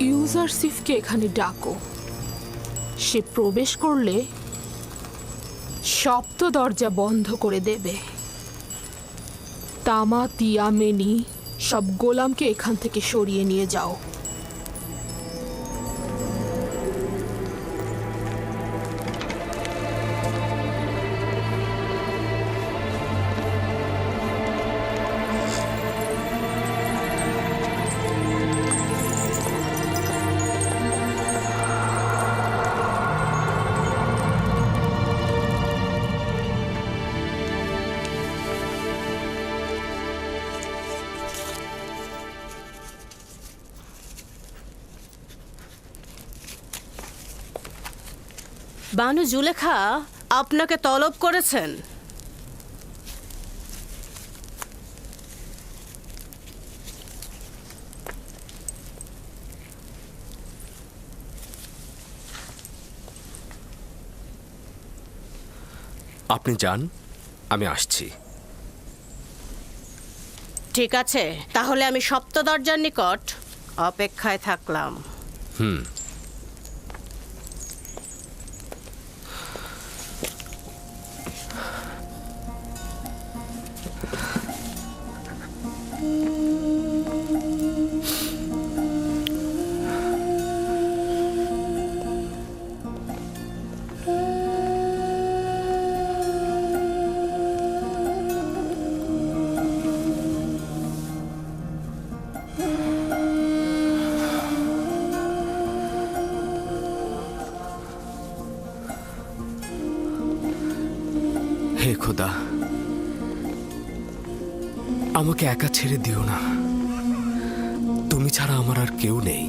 ইউজারসিফকে এখানে ডাকো। সে প্রবেশ করলে সপ্ত দরজা বন্ধ করে দেবে। তামা, তিয়া, মেনি সব গোলামকে এখান থেকে সরিয়ে নিয়ে যাও। বানু জুলেখা আপনাকে তলব করেছেন। আপনি যান, আমি আসছি। ঠিক আছে, তাহলে আমি সপ্ত দরজার নিকট অপেক্ষায় থাকলাম। হে খোদা, আমাকে একা ছেড়ে দিও না। তুমি ছাড়া আমার আর কেউ নেই।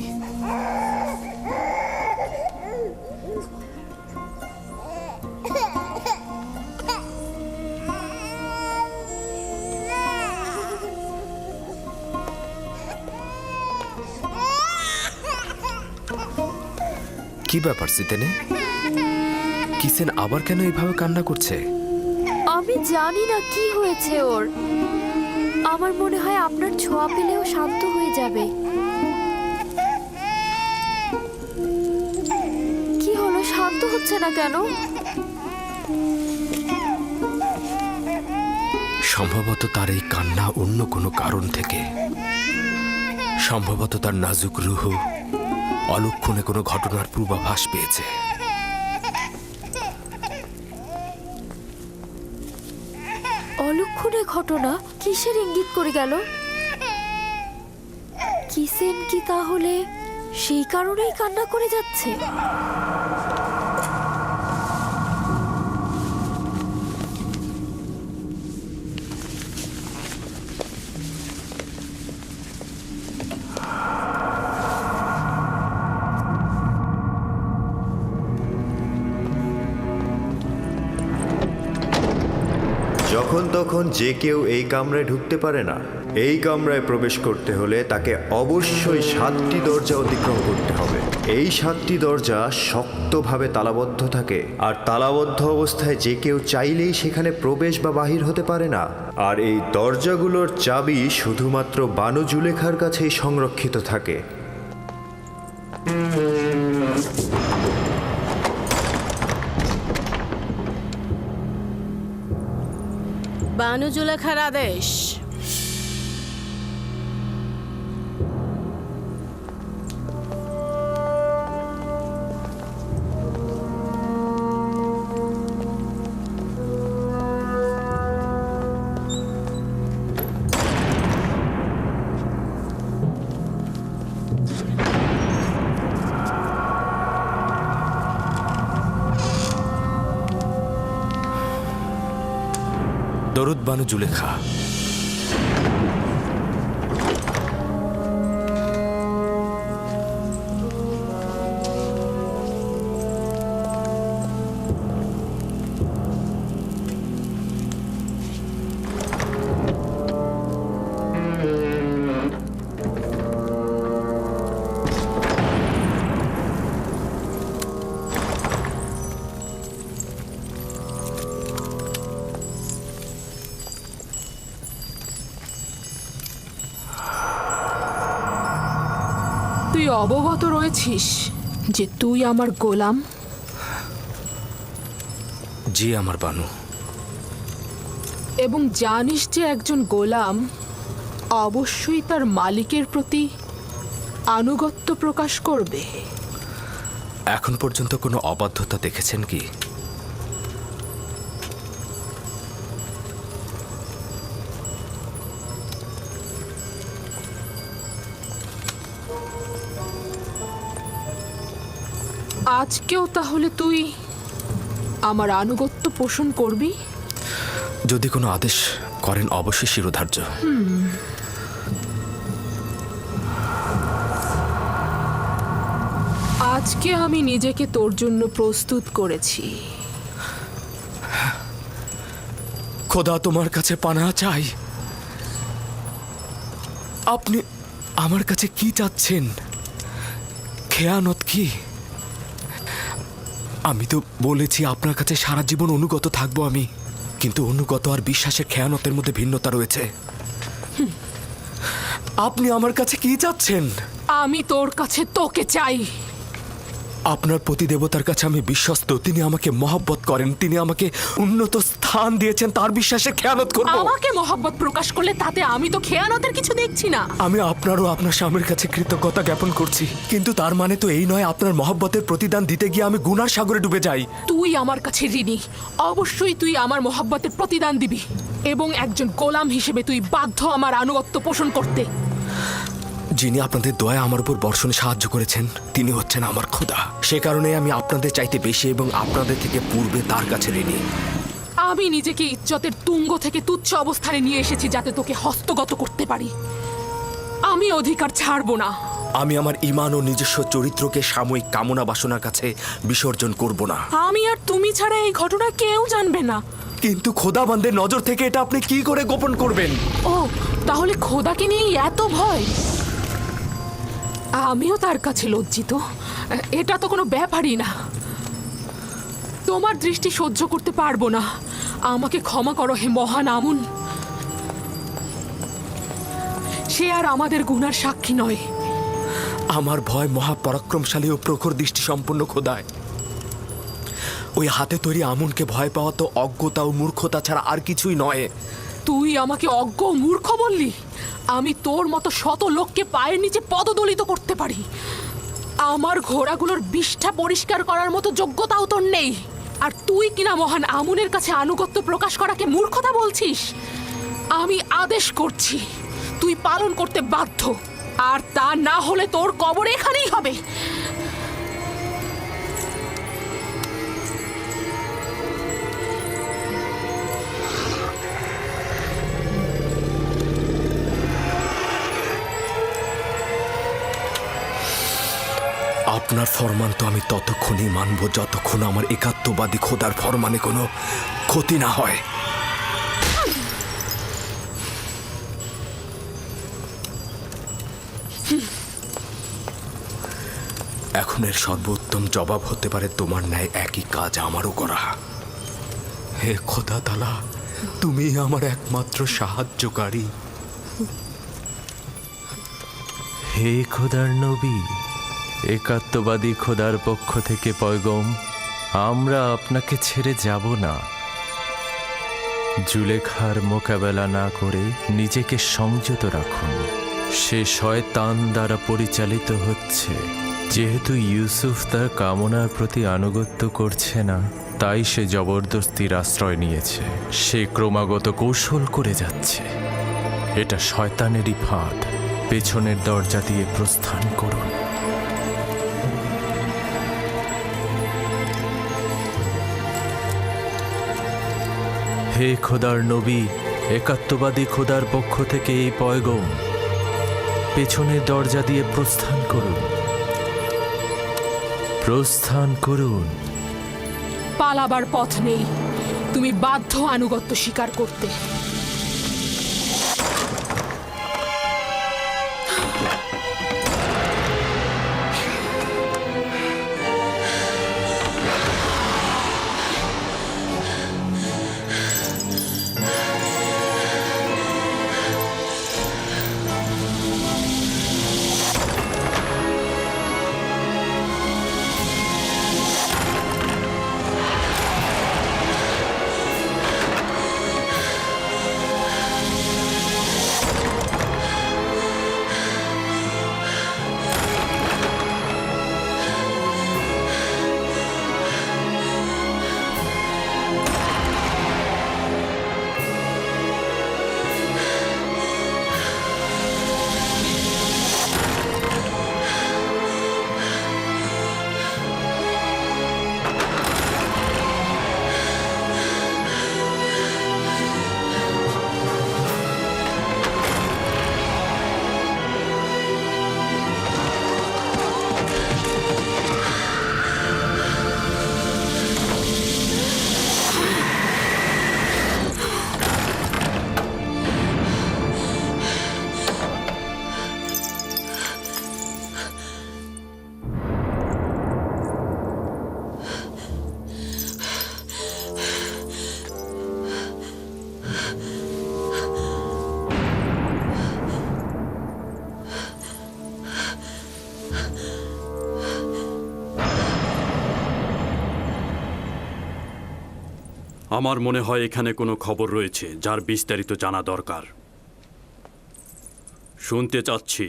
কি ব্যাপার সিতেনে? কিসেন আবার কেন এইভাবে কান্না করছে? আমি জানি না কি হয়েছে ওর। আমার মনে হয় আপনার ছোঁয়া পেলেও শান্ত হয়ে যাবে। কি হলো, শান্ত হচ্ছে না কেন? সম্ভবত তার এই কান্না অন্য কোনো কারণ থেকে। সম্ভবত তার নাজুক রুহ অলক্ষণে কোনো ঘটনার পূর্বাভাস পেয়েছে। অলক্ষণে ঘটনা? কিসের ইঙ্গিত করে গেল? কিসেন কি তাহলে সেই কারণেই কান্না করে যাচ্ছে? যখন তখন যে কেউ এই কামরায় ঢুকতে পারে না। এই কামরায় প্রবেশ করতে হলে তাকে অবশ্যই 7টি দরজা অতিক্রম করতে হবে। এই 7টি দরজা শক্তভাবে তালাবদ্ধ থাকে, আর তালাবদ্ধ অবস্থায় যে কেউ চাইলেই সেখানে প্রবেশ বা বাহির হতে পারে না। আর এই দরজাগুলোর চাবি শুধুমাত্র বানু জুলেখার কাছেই সংরক্ষিত থাকে। বানু জুলেখার আদেশ। দরুদ বানু জুলেখা। তুই অবগত রয়েছিস যে তুই আমার গোলাম? জি আমার বানু। এবং জানিস যে একজন গোলাম অবশ্যই তার মালিকের প্রতি আনুগত্য প্রকাশ করবে। এখন পর্যন্ত কোনো অবাধ্যতা দেখেছেন কি? আজকেও তাহলে তুই আমার আনুগত্য পোষণ করবি? যদি কোনো আদেশ করেন অবশ্যই শিরোধার্য। আজকে আমি নিজেকে তোর জন্য প্রস্তুত করেছি। খোদা তোমার কাছে পানা চাই। আপনি আমার কাছে কি চাচ্ছেন? খেয়ানত কি? আমি তো বলেছি আপনার কাছে সারা জীবন অনুগত থাকবো আমি, কিন্তু অনুগত আর বিশ্বাসের খেয়ানতের মধ্যে ভিন্নতা রয়েছে। আপনি আমার কাছে কি চাচ্ছেন? আমি তোর কাছে তোকে চাই। আপনার প্রতিদেবতার কাছে আমি বিশ্বস্ত। তিনি আমাকে মহব্বত করেন, তিনি আমাকে উন্নত স্থান দিয়েছেন, তার বিশ্বাসে খেয়ানত করব। আমাকে মহব্বত প্রকাশ করলে তাতে আমি তো খেয়ানতের কিছু দেখছি না। আমি আপনারও আপনার স্বামীর কাছে কৃতজ্ঞতা জ্ঞাপন করছি, কিন্তু তার মানে তো এই নয় আপনার মহব্বতের প্রতিদান দিতে গিয়ে আমি গুনার সাগরে ডুবে যাই। তুই আমার কাছে ঋণী, অবশ্যই তুই আমার মহব্বতের প্রতিদান দিবি, এবং একজন গোলাম হিসেবে তুই বাধ্য আমার আনুগত্য পোষণ করতে। যিনি আপনাদের দয়া আমার উপর বর্ষণে সাহায্য করেছেন তিনি হচ্ছেন আমার খোদা। সে কারণে আমি আপনাদের চাইতে বেশি এবং আপনাদের থেকে পূর্বে তার কাছে ঋণী। আমি নিজেকে ইজ্জতের তুঙ্গ থেকে তুচ্ছ অবস্থানে নিয়ে এসেছি যাতে তোকে হস্তগত করতে পারি। আমি অধিকার ছাড়বো না। আমি আমার ঈমান ও নিজস্ব চরিত্রকে সাময়িক কামনা বাসনার কাছে বিসর্জন করব না। আমি আর তুমি ছাড়া এই ঘটনা কেউ জানবে না। কিন্তু খোদাবন্দের নজর থেকে এটা আপনি কি করে গোপন করবেন? ও, তাহলে খোদাকে নিয়ে এত ভয়? আমিও তার কাছে লজ্জিত। এটা তো কোনো ব্যাপারই না। তোমার দৃষ্টি সহ্য করতে পারবো না। আমাকে ক্ষমা করো হে মহান আমুন। সে আর আমাদের গুনার সাক্ষী নয়। আমার ভয় মহাপরাক্রমশালী ও প্রখর দৃষ্টি সম্পন্ন খোদায়। ওই হাতে তৈরি আমুনকে ভয় পাওয়া তো অজ্ঞতা ও মূর্খতা ছাড়া আর কিছুই নয়। তুই আমাকে অজ্ঞ ও মূর্খ বললি? আমি তোর মতো শত লোককে পায়ের নিচে পদদলিত করতে পারি। আমার ঘোড়াগুলোর বিষ্ঠা পরিষ্কার করার মতো যোগ্যতাও তোর নেই, আর তুই কিনা মহান আমুনের কাছে আনুগত্য প্রকাশ করাকে মূর্খতা বলছিস? আমি আদেশ করছি, তুই পালন করতে বাধ্য, আর তা না হলে তোর কবর এখানেই হবে। আপনার ফরমান তো আমি ততক্ষণই মানব যতক্ষণ আমার একাত্মবাদী খোদার ফরমানে কোনো ক্ষতি না হয়। এখন এর সর্বোত্তম জবাব হতে পারে তোমার ন্যায় একই কাজ আমারও করা। হে খোদা তাআলা, তুমি আমার একমাত্র সাহায্যকারী। হে খোদার নবী, একাত্মবাদী খোদার পক্ষ থেকে পয়গম, আমরা আপনাকে ছেড়ে যাব না। জুলেখার মোকাবেলা না করে নিজেকে সংযত রাখুন। সে শয়তান দ্বারা পরিচালিত হচ্ছে। যেহেতু ইউসুফ তার কামনার প্রতি আনুগত্য করছে না, তাই সে জবরদস্তির আশ্রয় নিয়েছে। সে ক্রমাগত কৌশল করে যাচ্ছে। এটা শয়তানেরই ফাঁদ। পেছনের দরজা দিয়ে প্রস্থান করুন। হে খোদার নবী, একাত্মবাদী খোদার পক্ষ থেকে এই পয়গম, পেছনের দরজা দিয়ে প্রস্থান করুন। প্রস্থান করুন। পালাবার পথ নেই, তুমি বাধ্য আনুগত্য স্বীকার করতে। আমার মনে হয় এখানে কোনো খবর রয়েছে যার বিস্তারিত জানা দরকার। শুনতে চাচ্ছি,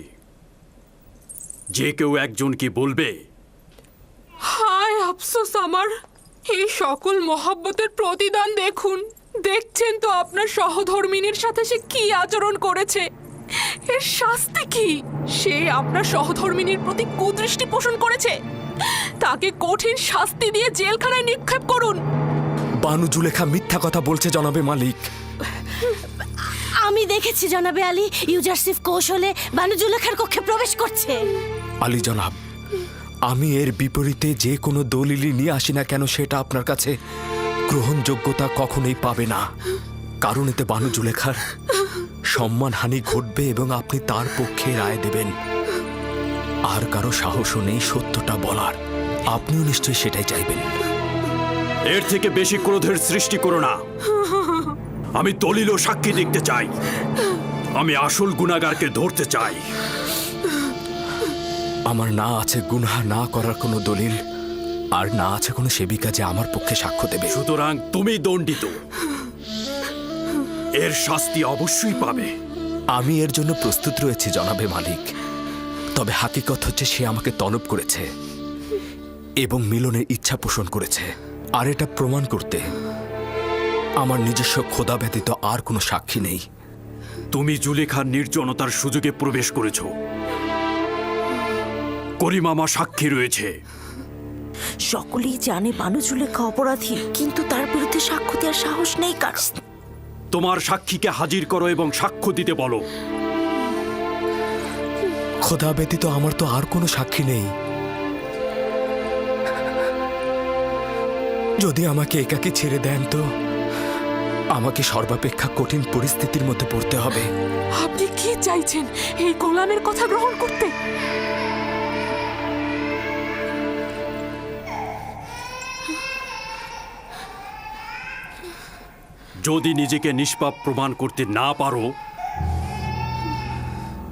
যে কেউ একজন কি বলবে? হায় আফসোস আমার, এই সকল মহব্বতের প্রতিদান দেখুন। দেখছেন তো আপনার সহধর্মিনীর সাথে সে কি আচরণ করেছে। এর শাস্তি কি? সে আপনার সহধর্মিনীর প্রতি কুদৃষ্টি পোষণ করেছে। তাকে কঠিন শাস্তি দিয়ে জেলখানায় নিক্ষেপ করুন। বানু জুলেখা মিথ্যা কথা বলছে জনাবে মালিক। আমি দেখেছি জনাবে আলী, ইউজারসিফ কৌশলে বানু জুলেখার কক্ষে প্রবেশ করছে। আলী জনাব, আমি এর বিপরীতে যে কোনো দলিলই নিয়ে আসি না কেন সেটা আপনার কাছে গ্রহণযোগ্যতা কখনোই পাবে না। কারণ এতে বানু জুলেখার সম্মানহানি ঘটবে এবং আপনি তার পক্ষে রায় দেবেন। আর কারো সাহসও নেই সত্যটা বলার। আপনিও নিশ্চয়ই সেটাই চাইবেন। এর থেকে বেশি ক্রোধের সৃষ্টি করো না। আমি দলিল ও সাক্ষী দেখতে চাই। আমি আসল গুনাহগারকে ধরতে চাই। আমার না আছে গুনাহ না করার কোনো দলিল, আর না আছে কোনো সেবিকা যে আমার পক্ষে সাক্ষ্য দেবে। সুতরাং তুমি দণ্ডিত। এর শাস্তি অবশ্যই পাবে। আমি এর জন্য প্রস্তুত রয়েছি জনাবে মালিক। তবে হাকিকত হচ্ছে সে আমাকে তলব করেছে এবং মিলনের ইচ্ছা পোষণ করেছে। আর এটা প্রমাণ করতে আমার নিজস্ব খোদা ব্যতীত আর কোনো সাক্ষী নেই। তুমি জুলেখার নির্জনতার সুযোগে প্রবেশ করেছ। করিমামা সাক্ষী রয়েছে। সকলেই জানে বানু জুলেখা অপরাধী, কিন্তু তার বিরুদ্ধে সাক্ষ্য দেওয়ার সাহস নেই কারো। তোমার সাক্ষীকে হাজির করো এবং সাক্ষ্য দিতে বলো। খোদা ব্যতীত আমার তো আর কোনো সাক্ষী নেই। যদি আমাকে একাকী ছেড়ে দেন তো আমাকে সর্বাপেক্ষা কঠিন পরিস্থিতির মধ্যে পড়তে হবে। আপনি কি চাইছেন, এই গোলামের কথা গ্রহণ করতে? যদি নিজেকে নিষ্পাপ প্রমাণ করতে না পারো,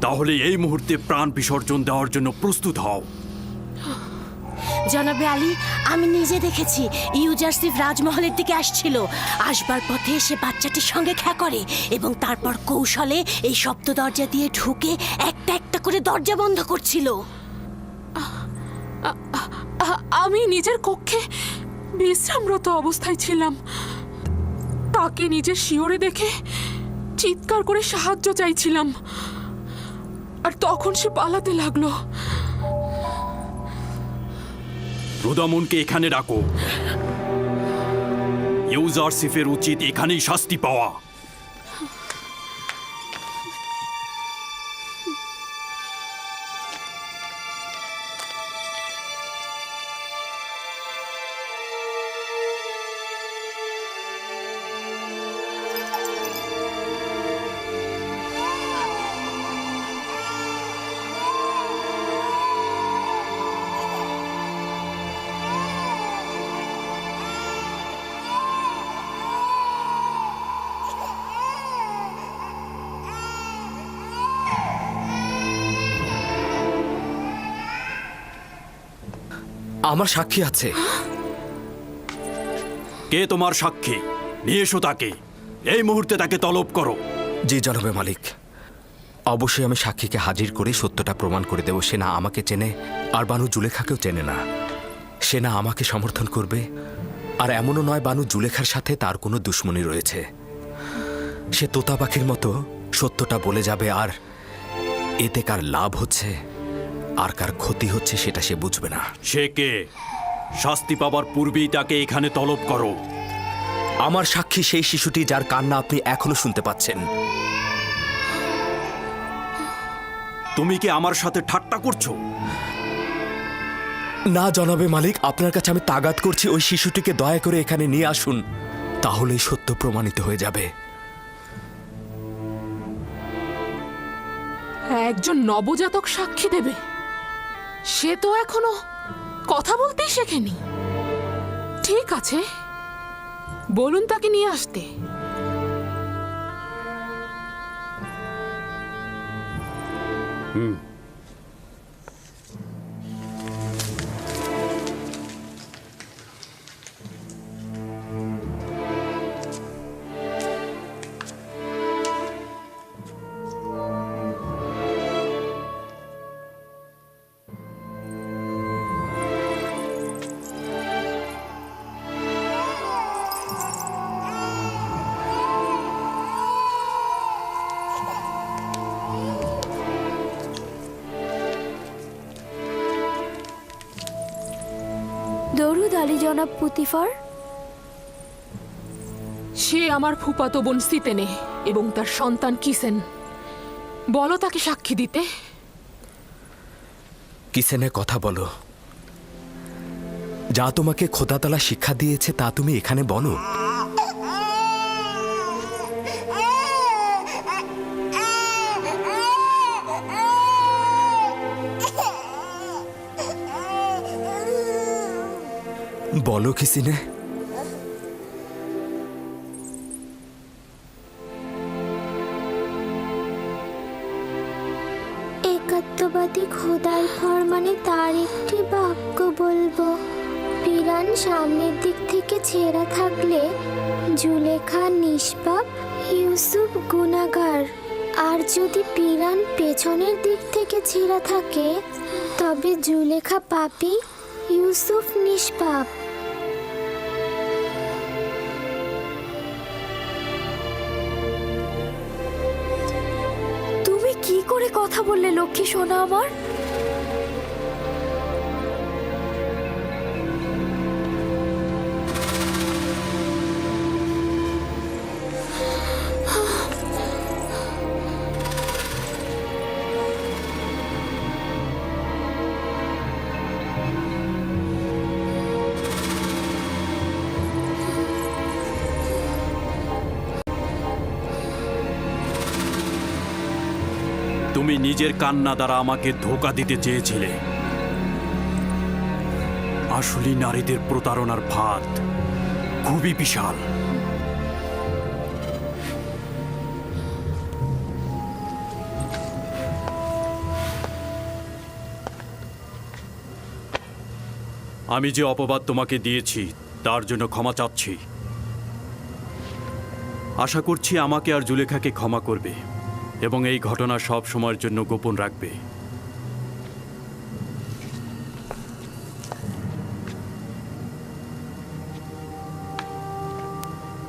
তাহলে এই মুহূর্তে প্রাণ বিসর্জন দেওয়ার জন্য প্রস্তুত হও। জনাবে আলী, আমি নিজে দেখেছি ইউজারসিফ রাজমহলের দিকে আসছিল। আসবার পথে সে বাচ্চাটির সঙ্গে খেলা করে এবং তারপর কৌশলে এই সপ্ত দরজা দিয়ে ঢুকে একটা একটা করে দরজা বন্ধ করছিল। আমি নিজের কক্ষে বিশ্রামরত অবস্থায় ছিলাম। তাকে নিজের শিয়রে দেখে চিৎকার করে সাহায্য চাইছিলাম, আর তখন সে পালাতে লাগলো। রুদামনকে এখানে ডাকো। ইউজারসিফের উচিত এখানেই শাস্তি পাওয়া। আমার সাক্ষী আছে। কে তোমার সাক্ষী? নিয়ে এসো তাকে। এই মুহূর্তে তাকে তলব করো। জি জনাবে মালিক, অবশ্যই আমি সাক্ষীকে হাজির করে সত্যটা প্রমাণ করে দেব। সে না আমাকে চেনে, আর বানু জুলেখাকেও চেনে না। সে না আমাকে সমর্থন করবে, আর এমনও নয় বানু জুলেখার সাথে তার কোনো দুশ্মনী রয়েছে। সে তোতা পাখির মতো সত্যটা বলে যাবে, আর এতে কার লাভ হচ্ছে আর কার ক্ষতি হচ্ছে সেটা সে বুঝবে না। সে কে? শাস্তি পাবার পূর্বেই তাকে এখানে তলব করো। আমার সাক্ষী সেই শিশুটি যার কান্না আপনি এখনো শুনতে পাচ্ছেন। তুমি কি আমার সাথে ঠাট্টা করছো? না জনাবে মালিক, আপনার কাছে আমি তাগাদ করছি ওই শিশুটিকে দয়া করে এখানে নিয়ে আসুন, তাহলেই সত্য প্রমাণিত হয়ে যাবে। একজন নবজাতক সাক্ষী দেবে? সে তো এখনো কথা বলতেই শেখেনি। ঠিক আছে, বলুন তাকে নিয়ে আসতে। দরুদ আলী জনাব পুতিফার। সে আমার ফুফাতো বোন সিতেনে এবং তার সন্তান কিসেন। বলো তাকে সাক্ষী দিতে। কিসেনের কথা বলো। যা তোমাকে খোদাতালা শিক্ষা দিয়েছে তা তুমি এখানে বলো। বলো কিসিনে। একাত্মবাদী খোদার ফরমানে তার একটি বাক্য বলবো। পিরান সামনের দিক থেকে ছেঁড়া থাকলে জুলেখা নিষ্পাপ, ইউসুফ গুনাহগার। আর যদি পিরান পেছনের দিক থেকে ছেঁড়া থাকে তবে জুলেখা পাপী, ইউসুফ নিষ্পাপ। তুমি কি করে কথা বললে লক্ষ্মী সোনা আমার? তুমি নিজের কান্না দ্বারা আমাকে ধোঁকা দিতে চেয়েছিলে। আসলে নারীদের প্রতারণার ফাঁদ খুবই বিশাল। আমি যে অপবাদ তোমাকে দিয়েছি তার জন্য ক্ষমা চাচ্ছি। আশা করছি আমাকে আর জুলেখাকে ক্ষমা করবে এবং এই ঘটনা সব সময়ের জন্য গোপন রাখবে।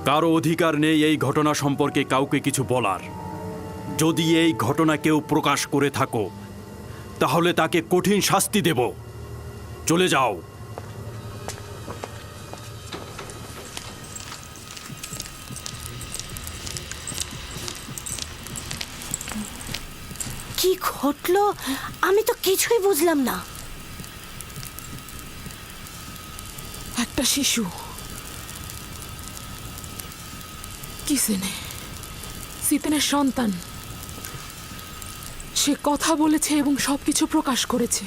কারো অধিকার নেই এই ঘটনা সম্পর্কে কাউকে কিছু বলার। যদি এই ঘটনা কেউ প্রকাশ করে থাকো তাহলে তাকে কঠিন শাস্তি দেব। চলে যাও। কি ঘটলো আমি তো কিছুই বুঝলাম না। একটা শিশু কিসেনে, সিতেনের সন্তান, সে কথা বলেছে এবং সবকিছু প্রকাশ করেছে।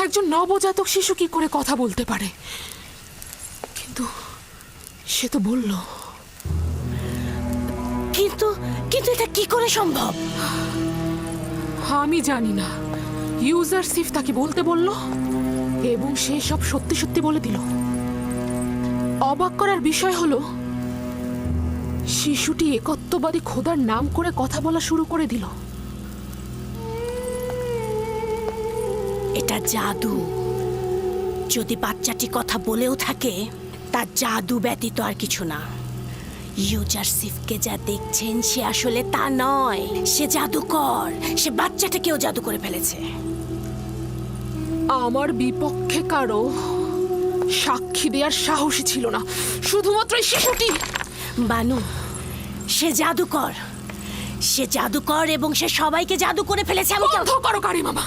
একজন নবজাতক শিশু কি করে কথা বলতে পারে? কিন্তু সে তো বলল। কিন্তু কিন্তু এটা কি করে সম্ভব? আমি জানি না। ইউজারসিফ তাকে বলতে বলল এবং সে সব সত্যি সত্যি বলে দিল। অবাক করার বিষয় হলো শিশুটি একত্ববাদী খোদার নাম করে কথা বলা শুরু করে দিল। এটা জাদু। যদি বাচ্চাটি কথা বলেও থাকে তার জাদু ব্যতীত আর কিছু না। ইউজারসিফকে যা দেখছেন সে আসলে তা নয়, সে জাদুকর। সে বাচ্চাটাকেও জাদু করে ফেলেছে। আমার বিপক্ষে কারো সাক্ষী দেওয়ার সাহসী ছিল না, শুধুমাত্র এই শিশুটি। বানু, সে জাদুকর। সে জাদুকর এবং সে সবাইকে জাদু করে ফেলেছে। আমি বন্ধ করো কারি মামা।